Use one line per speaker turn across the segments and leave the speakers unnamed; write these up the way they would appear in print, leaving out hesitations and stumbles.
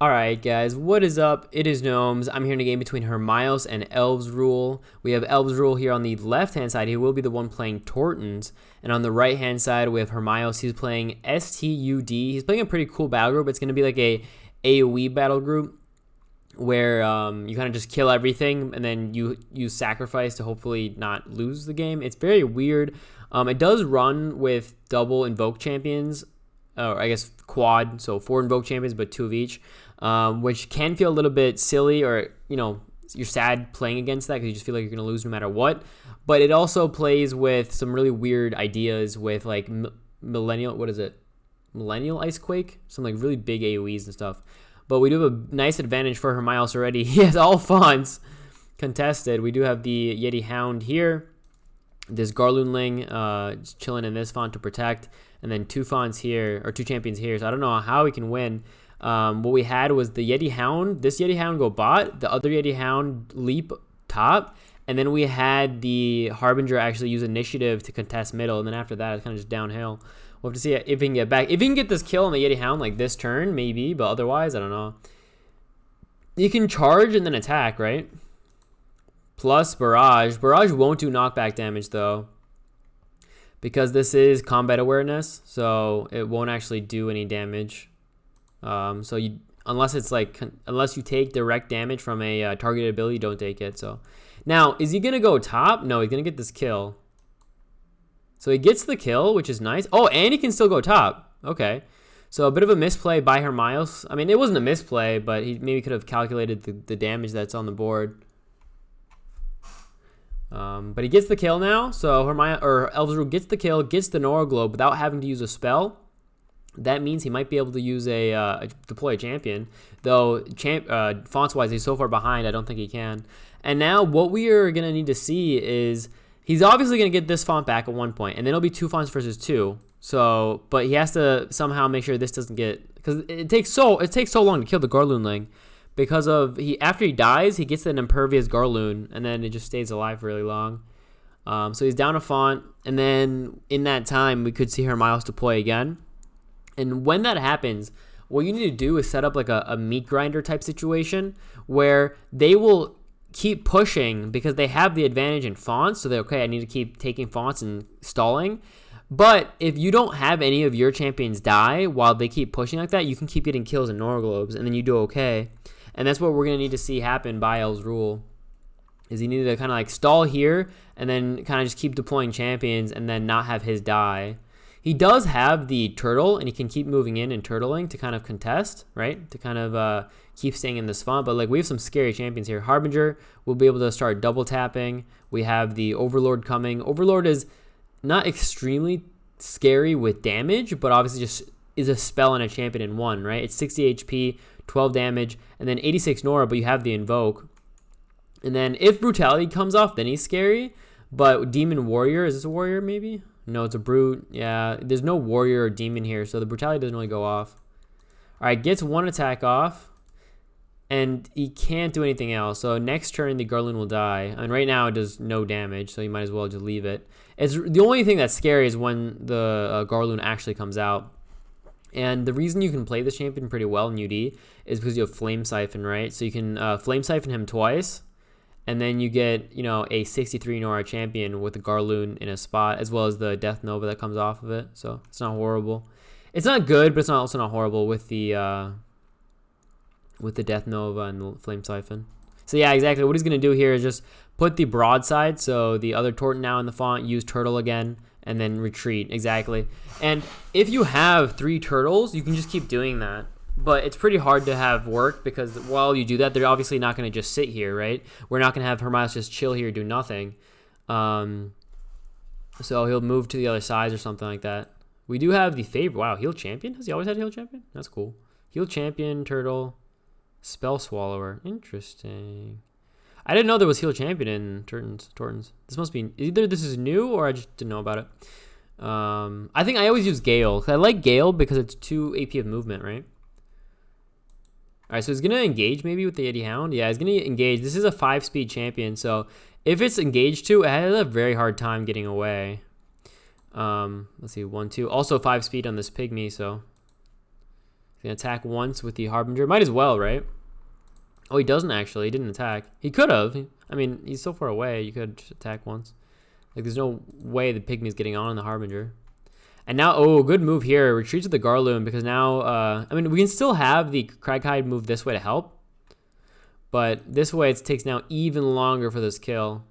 Alright guys, what is up? It is Gnomes. I'm here in a game between Hermios and ElvesRule. We have ElvesRule here on the left hand side. He will be the one playing Tortuns. And on the right hand side we have Hermios. He's playing STUD. He's playing a pretty cool battle group. It's going to be like a AOE battle group where you kind of just kill everything and then you sacrifice to hopefully not lose the game. It's very weird. It does run with double invoke champions, or I guess quad, so 4 invoke champions but 2 of each, which can feel a little bit silly, or you're sad playing against that because you just feel like you're going to lose no matter what. But it also plays with some really weird ideas with like millennial ice quake, some like really big AoEs and stuff. But we do have a nice advantage for Hermios already. He has all fonts contested. We do have the Yeti Hound here, this Garloonling just chilling in this font to protect, and then 2 fonts here, or 2 champions here. So I don't know how we can win. What we had was the Yeti Hound. This Yeti Hound go bot, the other Yeti Hound leap top, and then we had the Harbinger actually use initiative to contest middle, and then after that it's kind of just downhill. We'll have to see if we can get back. If we can get this kill on the Yeti Hound like this turn, maybe, but otherwise, I don't know. You can charge and then attack, right? Plus Barrage. Barrage won't do knockback damage though, because this is combat awareness, so it won't actually do any damage. So unless you take direct damage from a targeted ability, don't take it. So now, is he gonna go top? No, he's gonna get this kill. So he gets the kill, which is nice. Oh, and he can still go top. Okay. So a bit of a misplay by Hermios. I mean, it wasn't a misplay, but he maybe could have calculated the damage that's on the board. But he gets the kill now. So ElvesRule gets the kill, gets the Nora Globe without having to use a spell. That means he might be able to use deploy a champion. Though fonts-wise, he's so far behind, I don't think he can. And now what we are going to need to see is he's obviously going to get this font back at one point, and then it'll be 2 fonts versus 2. So, but he has to somehow make sure this doesn't get, because it takes so long to kill the Garloonling, because of after he dies, he gets an impervious Garloon, and then it just stays alive for really long. So he's down a font, and then in that time we could see Hermios deploy again. And when that happens, what you need to do is set up like a meat grinder type situation where they will keep pushing because they have the advantage in fonts. So they're okay, I need to keep taking fonts and stalling. But if you don't have any of your champions die while they keep pushing like that, you can keep getting kills in Nora Globes, and then you do okay. And that's what we're going to need to see happen by ElvesRule. Is he needed to kind of like stall here and then kind of just keep deploying champions and then not have his die. He does have the turtle, and he can keep moving in and turtling to kind of contest, right? To kind of keep staying in this font. But like, we have some scary champions here. Harbinger will be able to start double tapping. We have the Overlord coming. Overlord is not extremely scary with damage, but obviously just is a spell and a champion in one, right? It's 60 HP, 12 damage, and then 86 Nora, but you have the invoke. And then if Brutality comes off, then he's scary. But Demon Warrior, is this a warrior maybe? No, it's a brute. Yeah, there's no warrior or demon here, so the brutality doesn't really go off. All right, gets 1 attack off, and he can't do anything else. So next turn, the Garloon will die. And right now, it does no damage, so you might as well just leave it. It's the only thing that's scary is when the Garloon actually comes out. And the reason you can play this champion pretty well in UD is because you have Flame Siphon, right? So you can Flame Siphon him twice, and then you get, a 63 Nora champion with the Garloon in a spot, as well as the Death Nova that comes off of it. So it's not horrible. It's not good, but it's also not horrible with the Death Nova and the Flame Siphon. So yeah, exactly. What he's going to do here is just put the broadside, so the other Torton now in the font, use turtle again, and then retreat. Exactly. And if you have 3 turtles, you can just keep doing that. But it's pretty hard to have work because while you do that, they're obviously not going to just sit here, right? We're not going to have Hermios just chill here, do nothing. So he'll move to the other side or something like that. We do have the favorite. Wow, Heal Champion? Has he always had Heal Champion? That's cool. Heal Champion, Turtle, Spell Swallower. Interesting. I didn't know there was Heal Champion in Tortuns. This must be either this is new or I just didn't know about it. I think I always use Gale. I like Gale because it's 2 AP of movement, right? All right, so he's going to engage maybe with the Yeti Hound. Yeah, he's going to engage. This is a 5-speed champion, so if it's engaged to, it has a very hard time getting away. Let's see, 1, 2. Also 5 speed on this pygmy, so Can attack once with the Harbinger. Might as well, right? Oh, he doesn't actually. He didn't attack. He could have. I mean, he's so far away. You could just attack once. Like, there's no way the Pygmy's getting on the Harbinger. And now, oh, good move here. Retreat to the Garloon because now, I mean, we can still have the Craghide move this way to help. But this way, it takes now even longer for this kill.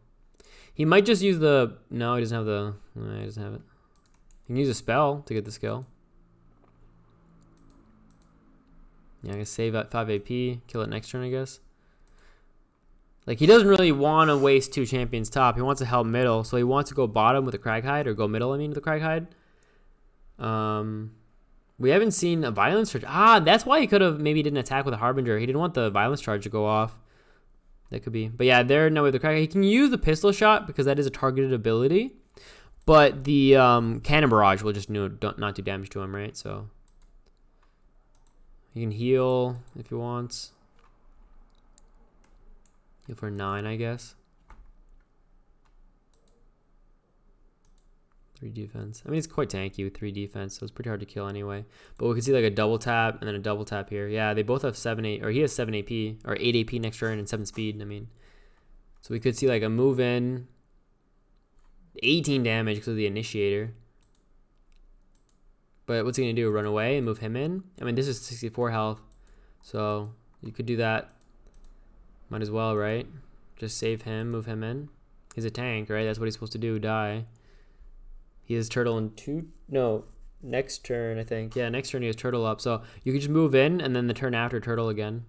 He might just use the... No, he doesn't have the... No, he doesn't have it. He can use a spell to get this kill. Yeah, I guess save at 5 AP. Kill it next turn, I guess. Like, he doesn't really want to waste 2 champions top. He wants to help middle. So he wants to go bottom with the Craghide. Or go middle, I mean, with the Craghide. We haven't seen a violence charge. Ah, that's why he could have maybe didn't attack with a Harbinger. He didn't want the violence charge to go off. That could be. But yeah, there, no, with the Craghide. He can use the pistol shot because that is a targeted ability. But the cannon barrage will just not do damage to him, right? So he can heal if he wants. Heal for 9, I guess. 3 defense. I mean, it's quite tanky with 3 defense, so it's pretty hard to kill anyway. But we can see like a double tap and then a double tap here. Yeah, they both have 7, 8, or he has 7 AP, or 8 AP next turn and 7 speed, I mean. So we could see like a move in. 18 damage because of the initiator. But what's he going to do? Run away and move him in? I mean, this is 64 health. So you could do that. Might as well, right? Just save him, move him in. He's a tank, right? That's what he's supposed to do, die. He has turtle in 2... No, next turn, I think. Yeah, next turn he has turtle up. So you can just move in and then the turn after turtle again.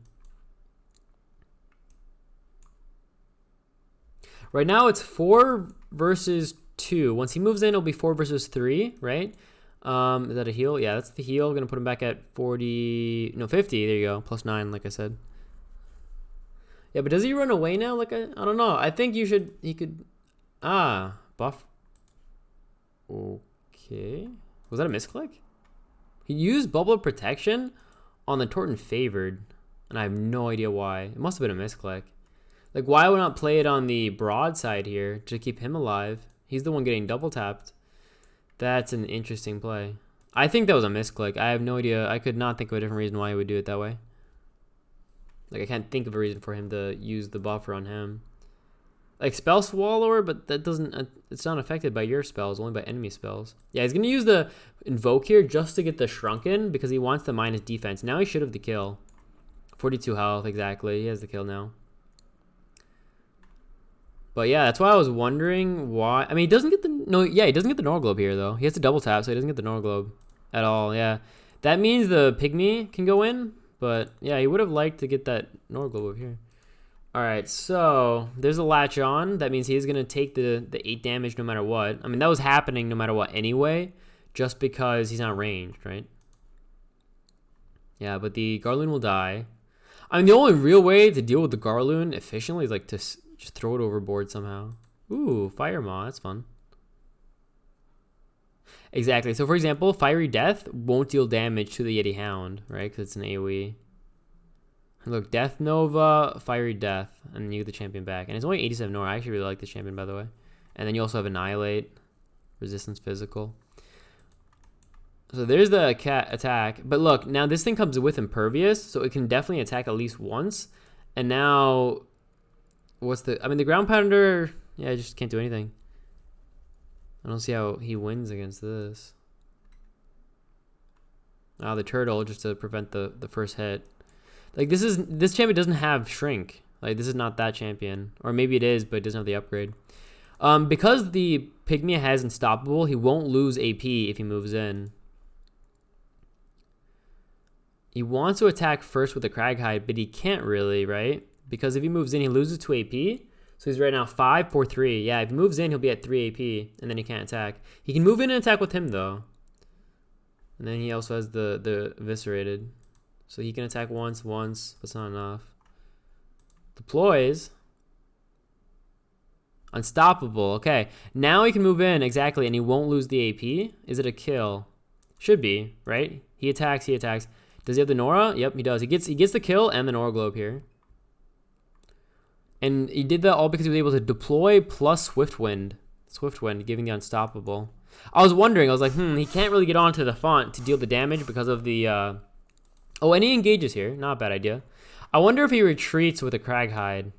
Right now it's 4 versus 2. Once he moves in, it'll be 4 versus 3, right? Is that a heal? Yeah, that's the heal. Gonna put him back at 40... No, 50. There you go. Plus 9, like I said. Yeah, but does he run away now? Like, I don't know. I think you should... He could... Ah, buff. Okay. Was that a misclick? He used Bubble of Protection on the Tortun favored. And I have no idea why. It must have been a misclick. Like, why would not play it on the broadside here to keep him alive? He's the one getting double tapped. That's an interesting play. I think that was a misclick. I have no idea. I could not think of a different reason why he would do it that way. Like, I can't think of a reason for him to use the buffer on him. Like, Spell Swallower, but that doesn't... It's not affected by your spells, only by enemy spells. Yeah, he's going to use the Invoke here just to get the Shrunken because he wants the minus defense. Now he should have the kill. 42 health, exactly. He has the kill now. But yeah, that's why I was wondering why. I mean, he doesn't get the... No, yeah, he doesn't get the Nor Globe here, though. He has to double tap, so he doesn't get the Nor Globe at all, yeah. That means the Pygmy can go in, but yeah, he would have liked to get that Nor Globe over here. All right, so there's a latch on. That means he's going to take the 8 damage no matter what. I mean, that was happening no matter what anyway, just because he's not ranged, right? Yeah, but the Garloon will die. I mean, the only real way to deal with the Garloon efficiently is like to... Just throw it overboard somehow. Ooh, Fire Maw. That's fun. Exactly. So, for example, Fiery Death won't deal damage to the Yeti Hound, right? Because it's an AoE. Look, Death Nova, Fiery Death, and you get the champion back. And it's only 87 Nora. I actually really like this champion, by the way. And then you also have Annihilate, Resistance Physical. So there's the cat attack. But look, now this thing comes with Impervious, so it can definitely attack at least once. And now... What's the... I mean, the Ground Pounder... Yeah, I just can't do anything. I don't see how he wins against this. Ah, the Turtle, just to prevent the first hit. Like, this champion doesn't have Shrink. Like, this is not that champion. Or maybe it is, but it doesn't have the upgrade. Because the Pygmy has Unstoppable, he won't lose AP if he moves in. He wants to attack first with the Craghide, but he can't really, right? Because if he moves in, he loses 2 AP. So he's right now 5, 4, 3. Yeah, if he moves in, he'll be at 3 AP, and then he can't attack. He can move in and attack with him, though. And then he also has the Eviscerated. So he can attack once. That's not enough. Deploys. Unstoppable. Okay, now he can move in, exactly, and he won't lose the AP. Is it a kill? Should be, right? He attacks. Does he have the Nora? Yep, he does. He gets the kill and the Nora Globe here. And he did that all because he was able to deploy plus Swiftwind. Swiftwind, giving the Unstoppable. I was wondering, I was like, he can't really get onto the font to deal the damage because of the... Oh, and he engages here. Not a bad idea. I wonder if he retreats with a Craghide.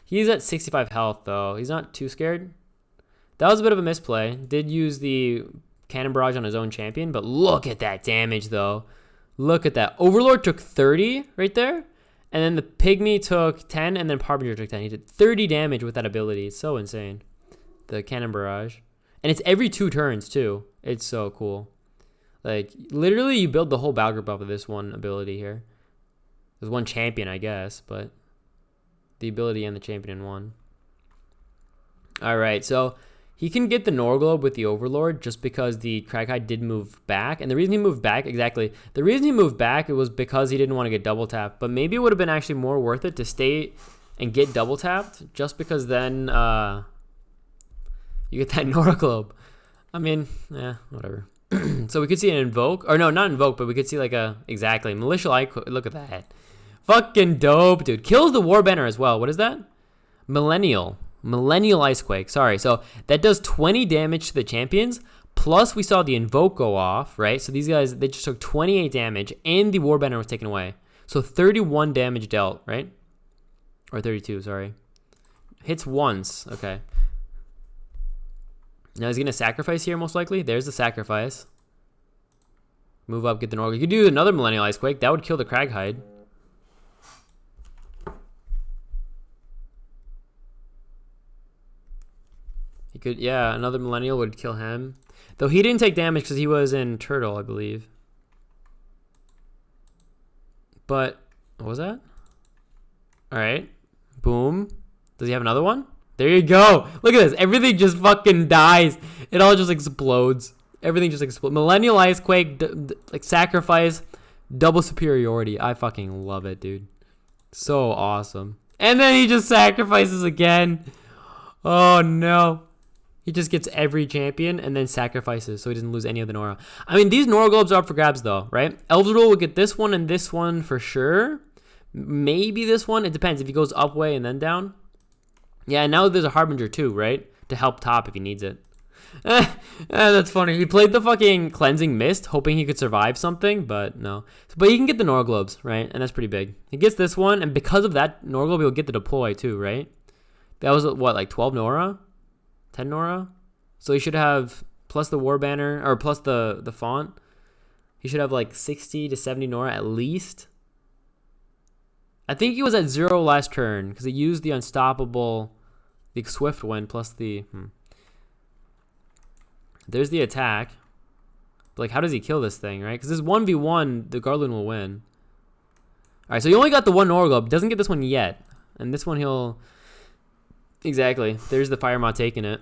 He's at 65 health, though. He's not too scared. That was a bit of a misplay. Did use the Cannon Barrage on his own champion, but look at that damage, though. Look at that. Overlord took 30 right there, and then the Pygmy took 10, and then Harbinger took 10. He did 30 damage with that ability. It's so insane. The Cannon Barrage. And it's every 2 turns, too. It's so cool. Like, literally, you build the whole battle group off of this one ability here. There's one champion, I guess, but the ability and the champion in one. All right, so he can get the Norglobe with the Overlord just because the Craghide did move back. And the reason he moved back, exactly, the reason he moved back, it was because he didn't want to get double tapped. But maybe it would have been actually more worth it to stay and get double tapped just because then you get that Norglobe. I mean, yeah, whatever. So we could see an Invoke, or no, not Invoke, but we could see like a, exactly, Malicious Eye. Look at that. Fucking dope, dude. Kills the War Banner as well. What is that? Millennial Icequake. Sorry. So that does 20 damage to the champions. Plus we saw the Invoke go off, right? So these guys, they just took 28 damage and the War Banner was taken away. So 31 damage dealt, right? Or 32, sorry. Hits once. Okay. Now he's going to sacrifice here most likely. There's the sacrifice. Move up, get the Norglobe. You could do another Millennial Icequake. That would kill the Craghide. He could, yeah, another Millennial would kill him. Though he didn't take damage because he was in Turtle, I believe. But, what was that? Alright. Boom. Does he have another one? There you go. Look at this. Everything just fucking dies. It all just explodes. Everything just explodes. Millennial Icequake, like sacrifice, double superiority. I fucking love it, dude. So awesome. And then he just sacrifices again. Oh, no. He just gets every champion and then sacrifices so he doesn't lose any of the Nora. I mean, these Nora globes are up for grabs, though, right? ElvesRule will get this one and this one for sure. Maybe this one. It depends if he goes up way and then down. Yeah, and now there's a Harbinger too, right? To help top if he needs it. That's funny. He played the fucking Cleansing Mist, hoping he could survive something, but no. But he can get the Nora globes, right? And that's pretty big. He gets this one, and because of that Nora globe, he'll get the deploy too, right? That was, what, like 12 Nora? 10 Nora? So he should have, plus the War Banner, or plus the font, he should have like 60 to 70 Nora at least. I think he was at 0 last turn because he used the Unstoppable, the Swift Wind plus the... There's the attack. But like, how does he kill this thing, right? Because this 1v1, the Garland will win. All right, so he only got the one Norglobe. Doesn't get this one yet. And this one he'll... Exactly. There's the Fire Mod taking it.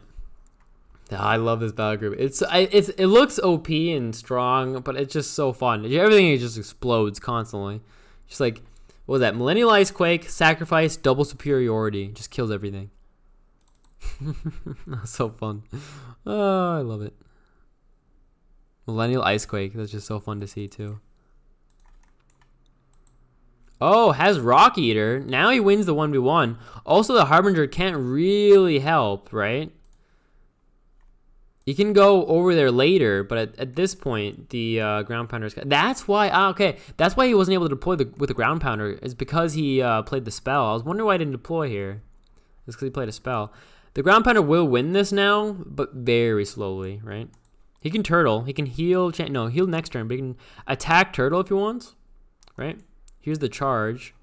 Oh, I love this battle group. It looks OP and strong, but it's just so fun. Everything just explodes constantly. Just like... What was that? Millennial Icequake, sacrifice, double superiority. Just kills everything. That's so fun. Oh, I love it. Millennial Icequake. That's just so fun to see, too. Oh, has Rock Eater. Now he wins the 1v1. Also, the Harbinger can't really help, right? He can go over there later, but at this point, the Ground Pounder is... That's why... okay. That's why he wasn't able to deploy with the Ground Pounder. Is because he played the spell. I was wondering why he didn't deploy here. It's because he played a spell. The Ground Pounder will win this now, but very slowly, right? He can Turtle. He can heal... No, heal next turn, but he can attack Turtle if he wants, right? Here's the charge.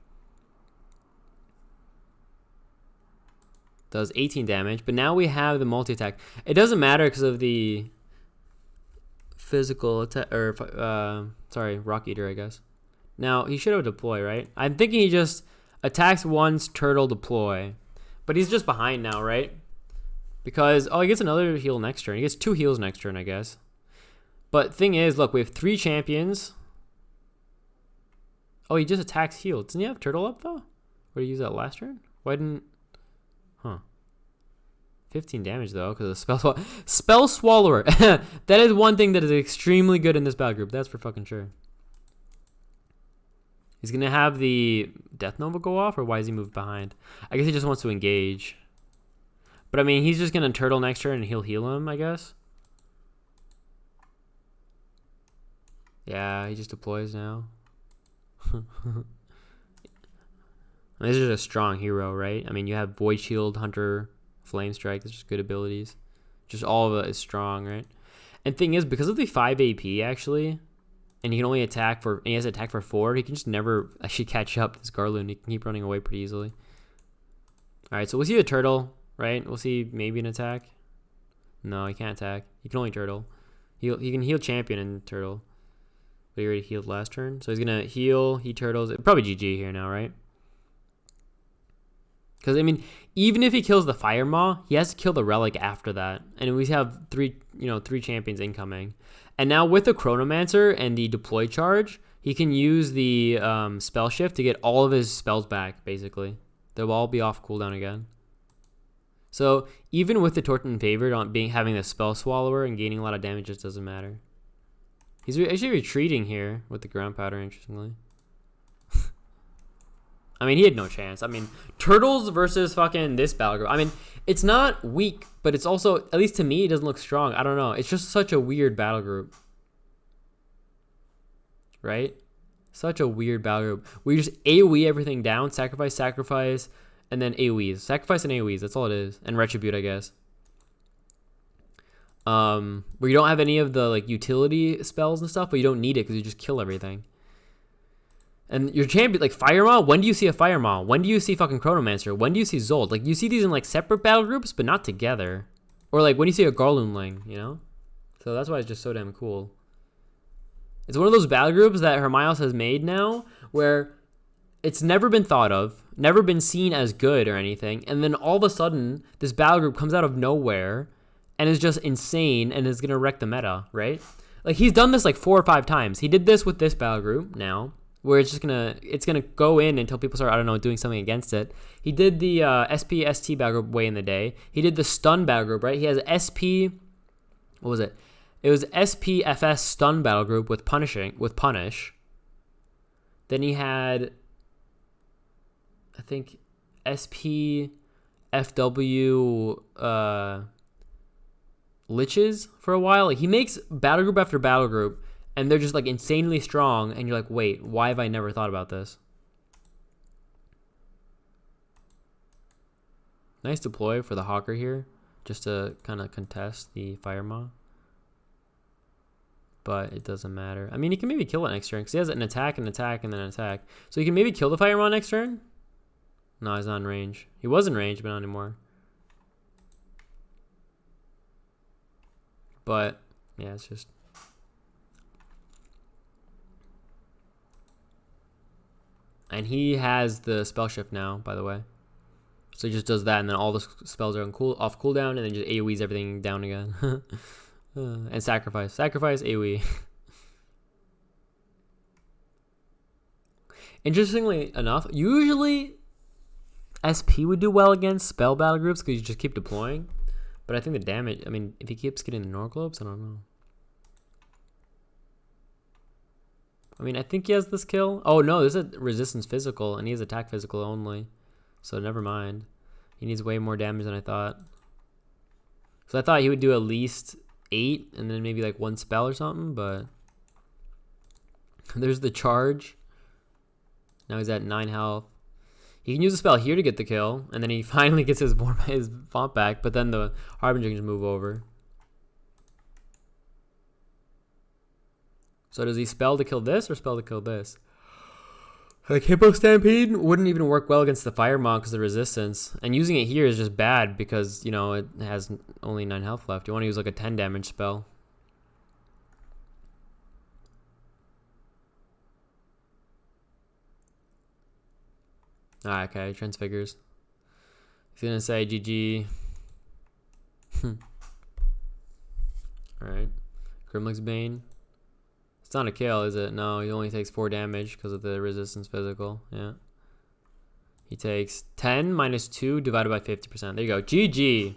Does 18 damage, but now we have the multi-attack. It doesn't matter because of the physical attack, or sorry, Rock Eater, I guess. Now, he should have deploy, right? I'm thinking he just attacks once, Turtle, deploy. But he's just behind now, right? Because, oh, he gets another heal next turn. He gets 2 heals next turn, I guess. But thing is, look, we have 3 champions. Oh, he just attacks heal. Doesn't he have Turtle up, though? Or did he use that last turn? Why didn't... Huh. 15 damage, though, because of Spell Swallower. That is one thing that is extremely good in this battle group. That's for fucking sure. He's going to have the Death Nova go off, or why is he moved behind? I guess he just wants to engage. But, I mean, he's just going to Turtle next turn, and he'll heal him, I guess. Yeah, he just deploys now. This is a strong hero, right? I mean, you have Void Shield, Hunter, Flame Strike. That's just good abilities. Just all of it is strong, right? And thing is, because of the 5 AP, actually, and he can only attack for, and he has to attack for 4, he can just never actually catch up to this Garloon. He can keep running away pretty easily. All right, so we'll see a turtle, right? We'll see maybe an attack. No, he can't attack. He can only turtle. He can heal champion and turtle. But he already healed last turn. So he's going to heal, he turtles. Probably GG here now, right? Because, I mean, even if he kills the Fire Maw, he has to kill the Relic after that. And we have three champions incoming. And now with the Chronomancer and the Deploy Charge, he can use the Spell Shift to get all of his spells back, basically. They'll all be off cooldown again. So even with the Tortun favored on having the Spell Swallower and gaining a lot of damage, it just doesn't matter. He's actually retreating here with the Ground Powder, interestingly. I mean, he had no chance. I mean, Turtles versus fucking this battle group. I mean, it's not weak, but it's also, at least to me, it doesn't look strong. I don't know. It's just such a weird battle group. Right? Such a weird battle group. We just AoE everything down, sacrifice, and then AoEs. Sacrifice and AoEs, that's all it is. And Retribute, I guess. Where you don't have any of the like utility spells and stuff, but you don't need it because you just kill everything. And your champion, like Fire Maw, when do you see a Fire Maw? When do you see fucking Chronomancer? When do you see Zold? Like, you see these in, like, separate battle groups, but not together. Or, like, when you see a Garloonling, you know? So that's why it's just so damn cool. It's one of those battle groups that Hermios has made now, where it's never been thought of, never been seen as good or anything, and then all of a sudden, this battle group comes out of nowhere, and is just insane, and is gonna wreck the meta, right? Like, he's done this, like, 4 or 5 times. He did this with this battle group now, where it's gonna go in until people start, I don't know, doing something against it. He did the SP-ST battle group way in the day. He did the stun battle group, right? He has SP, what was it? It was SPFS stun battle group with Punish. Then he had, I think, SPFW Liches for a while. Like, he makes battle group after battle group, and they're just, like, insanely strong, and you're like, wait, why have I never thought about this? Nice deploy for the Hawker here, just to kind of contest the Fire Maw. But it doesn't matter. I mean, he can maybe kill it next turn, because he has an attack, and then an attack. So he can maybe kill the Fire Maw next turn? No, he's not in range. He was in range, but not anymore. But, yeah, it's just... And he has the spell shift now, by the way. So he just does that, and then all the spells are off cooldown, and then just AoEs everything down again. And sacrifice. Sacrifice, AoE. Interestingly enough, usually SP would do well against spell battle groups because you just keep deploying. But I think the damage, I mean, if he keeps getting the Nor Globes, I don't know. I mean, I think he has this kill. Oh, no, this is a resistance physical, and he has attack physical only. So never mind. He needs way more damage than I thought. So I thought he would do at least 8, and then maybe like 1 spell or something, but... There's the charge. Now he's at 9 health. He can use a spell here to get the kill, and then he finally gets his font back, but then the Harbinger can just move over. So does he spell to kill this or spell to kill this? Like, Hippo Stampede wouldn't even work well against the Fire Maw because of the resistance. And using it here is just bad because, you know, it has only 9 health left. You want to use like a 10 damage spell. Alright, okay, transfigures. He's going to say GG. Alright. Grimlick's Bane. It's not a kill, is it? No, he only takes 4 damage because of the resistance physical. Yeah. He takes 10 minus 2 divided by 50%. There you go. GG.